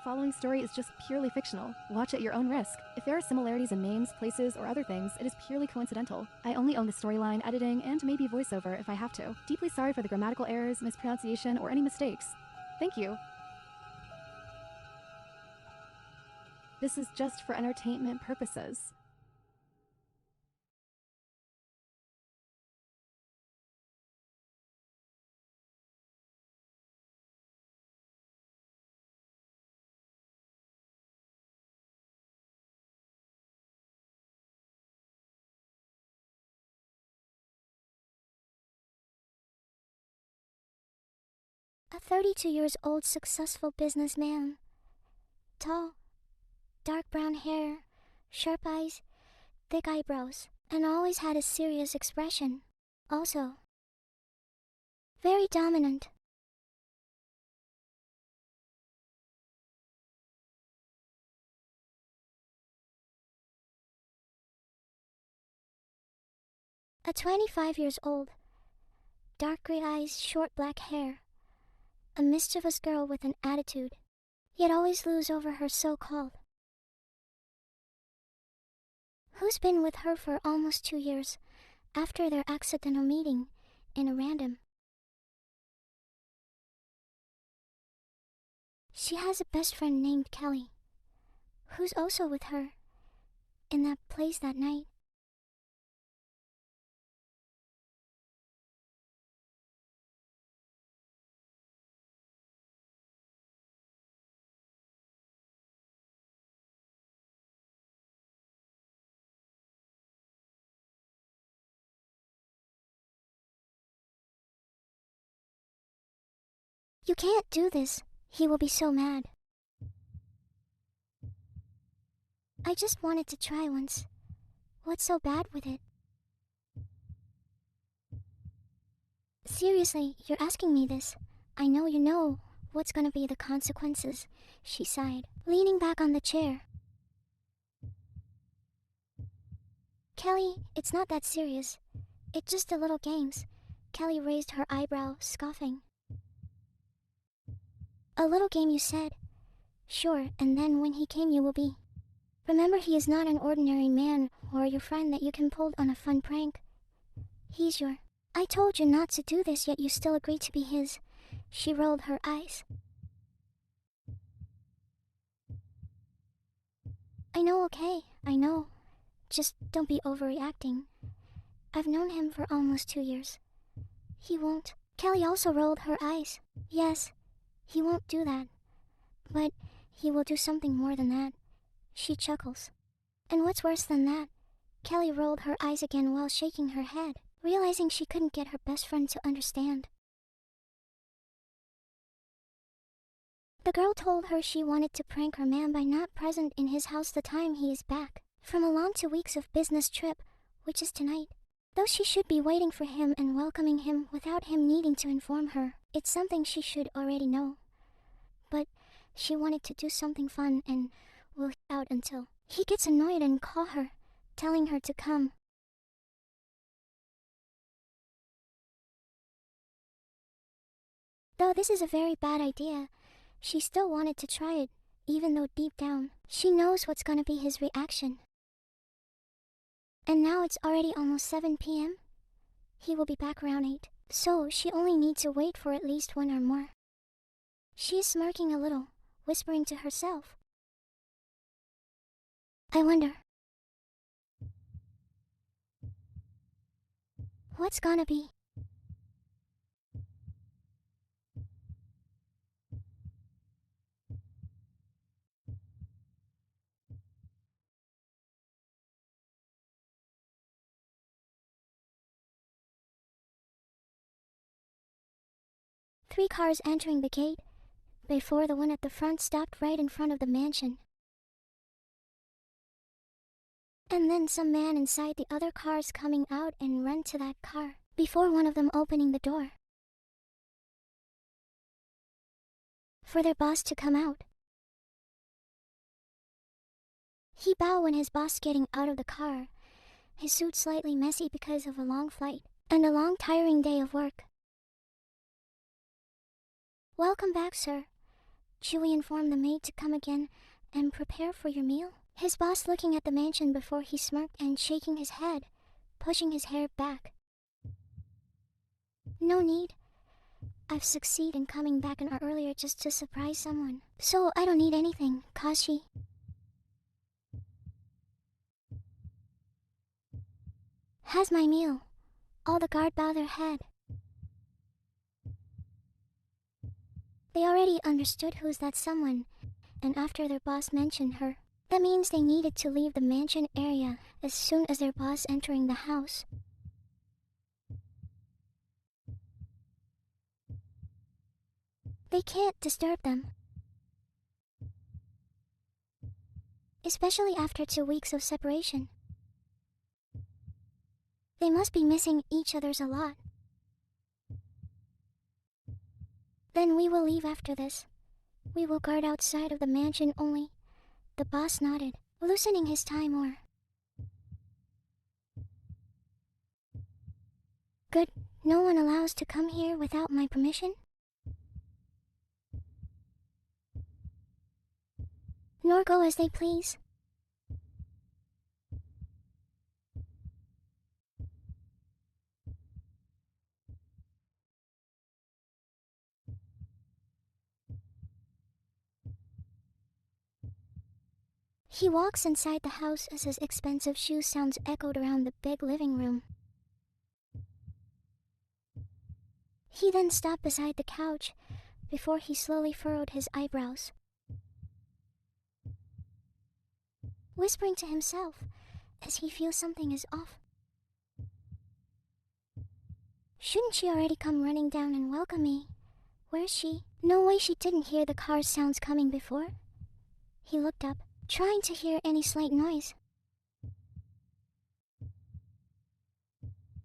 following story is just purely fictional. Watch at your own risk. If there are similarities in names, places, or other things, it is purely coincidental. I only own the storyline, editing, and maybe voiceover if I have to. Deeply sorry for the grammatical errors, mispronunciation, or any mistakes. Thank you. This is just for entertainment purposes. A 32-year-old successful businessman. Tall, dark brown hair, sharp eyes, thick eyebrows, and always had a serious expression. Also, very dominant. A 25-year-old, dark gray eyes, short black hair, a mischievous girl with an attitude, yet always lose over her so-called. Who's been with her for almost 2 years after their accidental meeting in a random. She has a best friend named Kelly, who's also with her in that place that night. You can't do this. He will be so mad. I just wanted to try once. What's so bad with it? Seriously, you're asking me this. I know you know what's gonna be the consequences, she sighed, leaning back on the chair. Kelly, it's not that serious. It's just a little games. Kelly raised her eyebrow, scoffing. A little game, you said? Sure, and then when he came you will be. Remember, he is not an ordinary man or your friend that you can pull on a fun prank. He's your... I told you not to do this, yet you still agreed to be his. She rolled her eyes. I know, okay, I know. Just don't be overreacting. I've known him for almost 2 years. He won't. Kelly also rolled her eyes. Yes, he won't do that. But he will do something more than that. She chuckles. And what's worse than that? Kelly rolled her eyes again while shaking her head, realizing she couldn't get her best friend to understand. The girl told her she wanted to prank her man by not present in his house the time he is back from a long 2 weeks of business trip, which is tonight. Though she should be waiting for him and welcoming him without him needing to inform her. It's something she should already know. But she wanted to do something fun and will out until he gets annoyed and call her, telling her to come. Though this is a very bad idea, she still wanted to try it, even though deep down, she knows what's gonna be his reaction. And now it's already almost 7 p.m. He will be back around 8, so she only needs to wait for at least 1 hour more. She is smirking a little, whispering to herself. I wonder, what's gonna be? Three cars entering the gate, before the one at the front stopped right in front of the mansion. And then some man inside the other cars coming out and run to that car, before one of them opening the door for their boss to come out. He bow when his boss getting out of the car, his suit slightly messy because of a long flight and a long tiring day of work. Welcome back, sir. Should we inform the maid to come again and prepare for your meal? His boss looking at the mansion before he smirked and shaking his head, pushing his hair back. No need. I've succeeded in coming back an hour earlier just to surprise someone. So I don't need anything, Kashi. Has my meal. All the guard bow their head. They already understood who's that someone, and after their boss mentioned her, that means they needed to leave the mansion area as soon as their boss entering the house. They can't disturb them. Especially after 2 weeks of separation. They must be missing each other's a lot. Then we will leave after this. We will guard outside of the mansion only. The boss nodded, loosening his tie more. Good. No one allows to come here without my permission? Nor go as they please. He walks inside the house as his expensive shoe sounds echoed around the big living room. He then stopped beside the couch before he slowly furrowed his eyebrows, whispering to himself as he feels something is off. Shouldn't she already come running down and welcome me? Where's she? No way she didn't hear the car sounds coming before. He looked up, trying to hear any slight noise.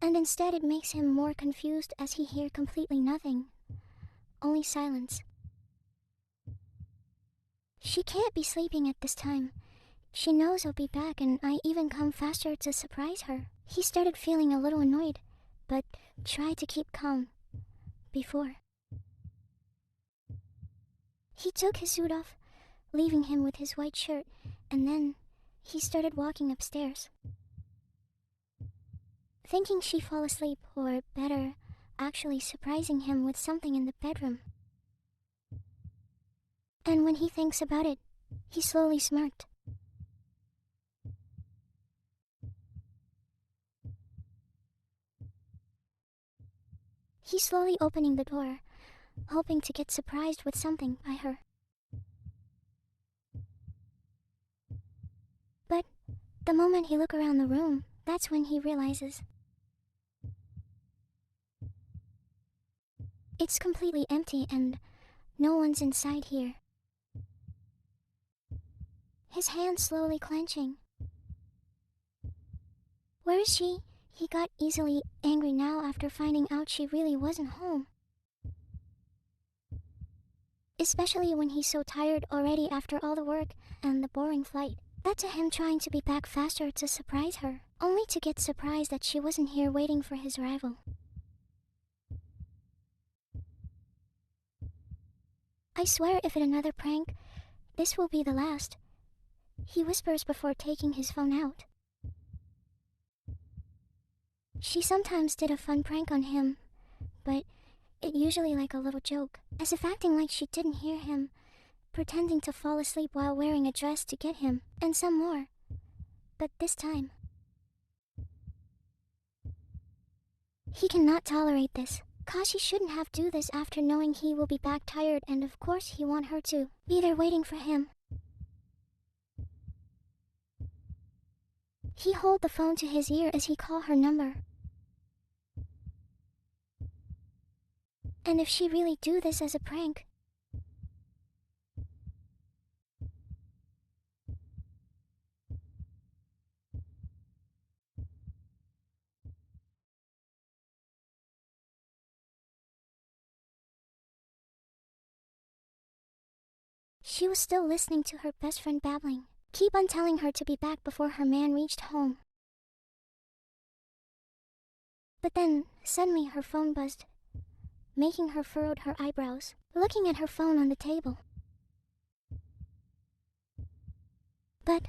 And instead it makes him more confused as he hears completely nothing. Only silence. She can't be sleeping at this time. She knows I'll be back and I even come faster to surprise her. He started feeling a little annoyed, but tried to keep calm. Before. He took his suit off, leaving him with his white shirt, and then he started walking upstairs. Thinking she'd fall asleep, or better, actually surprising him with something in the bedroom. And when he thinks about it, he slowly smirked. He's slowly opening the door, hoping to get surprised with something by her. But the moment he looks around the room, that's when he realizes it's completely empty and no one's inside here. His hands slowly clenching. Where is she? He got easily angry now after finding out she really wasn't home. Especially when he's so tired already after all the work and the boring flight. That to him trying to be back faster to surprise her, only to get surprised that she wasn't here waiting for his arrival. I swear if it's another prank, this will be the last. He whispers before taking his phone out. She sometimes did a fun prank on him, but it usually like a little joke, as if acting like she didn't hear him, pretending to fall asleep while wearing a dress to get him, and some more. But this time, he cannot tolerate this. Kashi shouldn't have do this after knowing he will be back tired, and of course he want her to be there waiting for him. He hold the phone to his ear as he call her number. And if she really do this as a prank, she was still listening to her best friend babbling, keep on telling her to be back before her man reached home. But then, suddenly her phone buzzed, making her furrowed her eyebrows, looking at her phone on the table. But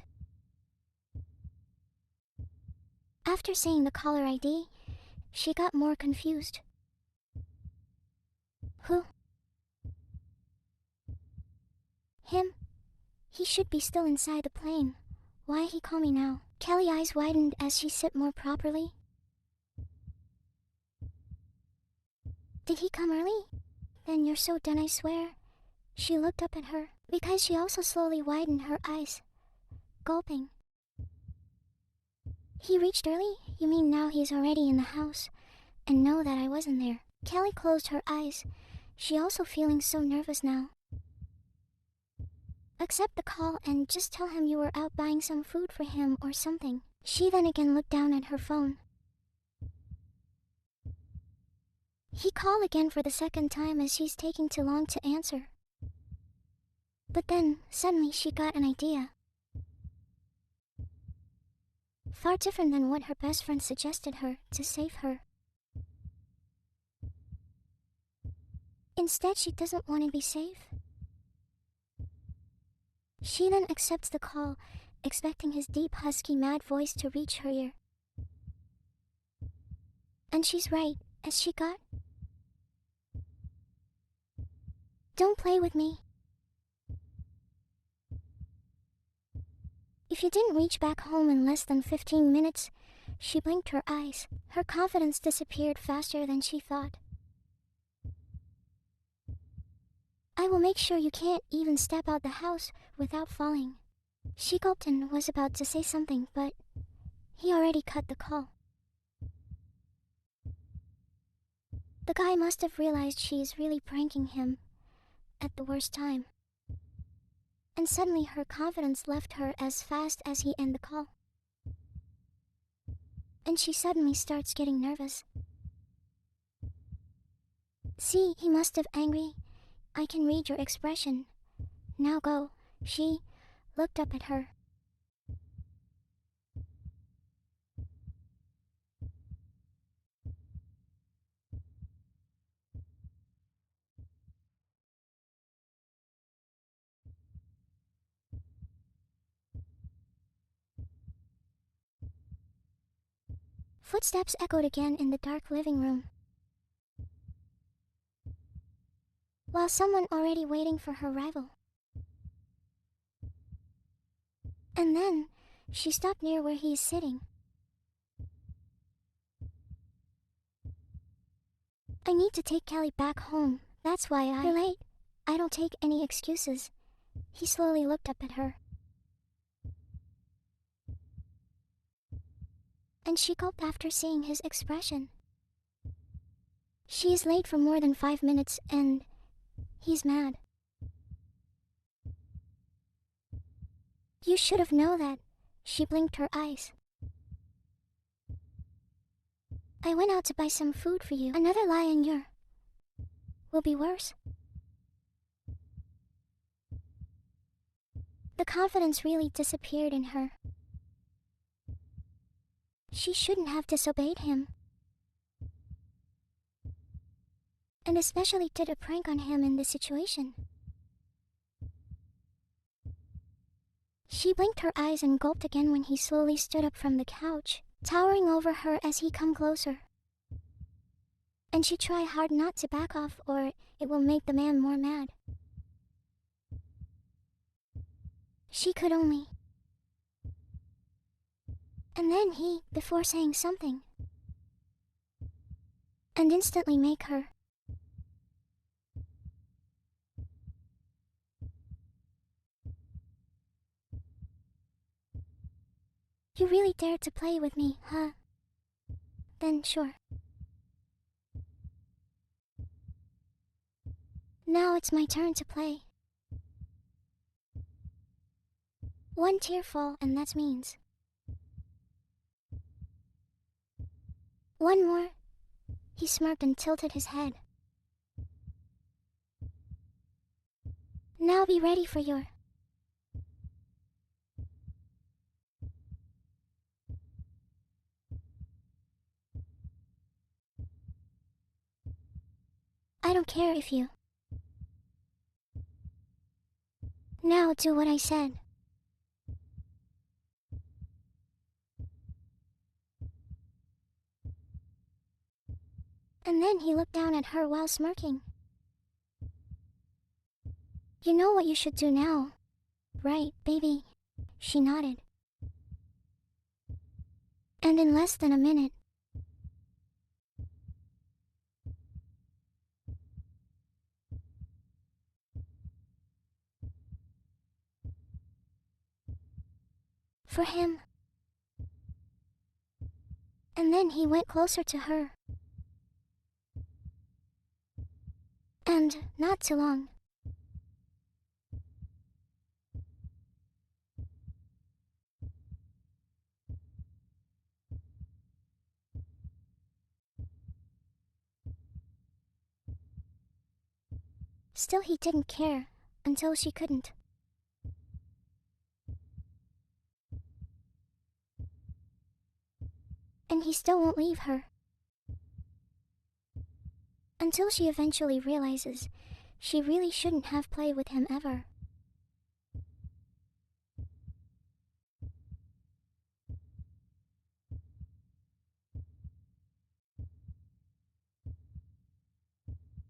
after saying the caller ID, she got more confused. Who? Him? He should be still inside the plane. Why he call me now? Kelly's eyes widened as she sit more properly. Did he come early? Then you're so done, I swear. She looked up at her, because she also slowly widened her eyes, gulping. He reached early? You mean now he's already in the house, and know that I wasn't there? Kelly closed her eyes. She also feeling so nervous now. Accept the call and just tell him you were out buying some food for him or something. She then again looked down at her phone. He called again for the second time as she's taking too long to answer. But then, suddenly she got an idea. Far different than what her best friend suggested her to save her. Instead, she doesn't want to be safe. She then accepts the call, expecting his deep, husky, mad voice to reach her ear. And she's right, as she got. Don't play with me. If you didn't reach back home in less than 15 minutes, she blinked her eyes. Her confidence disappeared faster than she thought. I will make sure you can't even step out the house without falling. She gulped and was about to say something, but he already cut the call. The guy must have realized she is really pranking him at the worst time. And suddenly her confidence left her as fast as he ended the call. And she suddenly starts getting nervous. See, he must have angry. I can read your expression. Now go. She looked up at her. Footsteps echoed again in the dark living room. While someone already waiting for her arrival. And then, she stopped near where he is sitting. I need to take Kelly back home. That's why You're late. I don't take any excuses. He slowly looked up at her. And she gulped after seeing his expression. She is late for more than 5 minutes and he's mad. You should have known that. She blinked her eyes. I went out to buy some food for you. Another lie and you're will be worse. The confidence really disappeared in her. She shouldn't have disobeyed him. And especially did a prank on him in this situation. She blinked her eyes and gulped again when he slowly stood up from the couch, towering over her as he come closer. And she tried hard not to back off or it will make the man more mad. She could only. And then he, before saying something, and instantly make her. You really dared to play with me, huh? Then sure. Now it's my turn to play. One tear fall and that means. One more. He smirked and tilted his head. Now be ready for your. I don't care if you. Now do what I said. And then he looked down at her while smirking. You know what you should do now, right, baby? She nodded. And in less than a minute, for him. And then he went closer to her. And not too long. Still he didn't care, until she couldn't. And he still won't leave her. Until she eventually realizes she really shouldn't have played with him ever.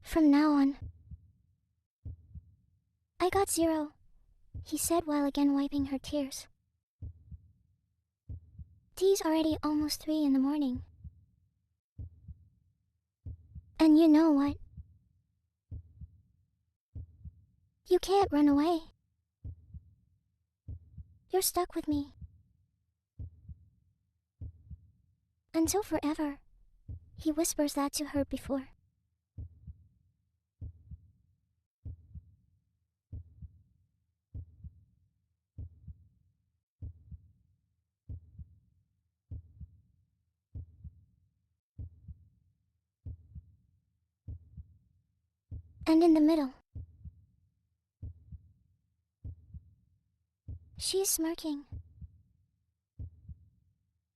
From now on, I got 0, he said while again wiping her tears. It's already almost 3 in the morning. And you know what? You can't run away. You're stuck with me. Until forever. He whispers that to her before. And in the middle, she's smirking,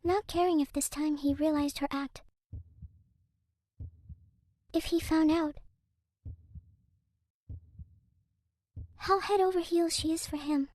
not caring if this time he realized her act. If he found out how head over heels she is for him.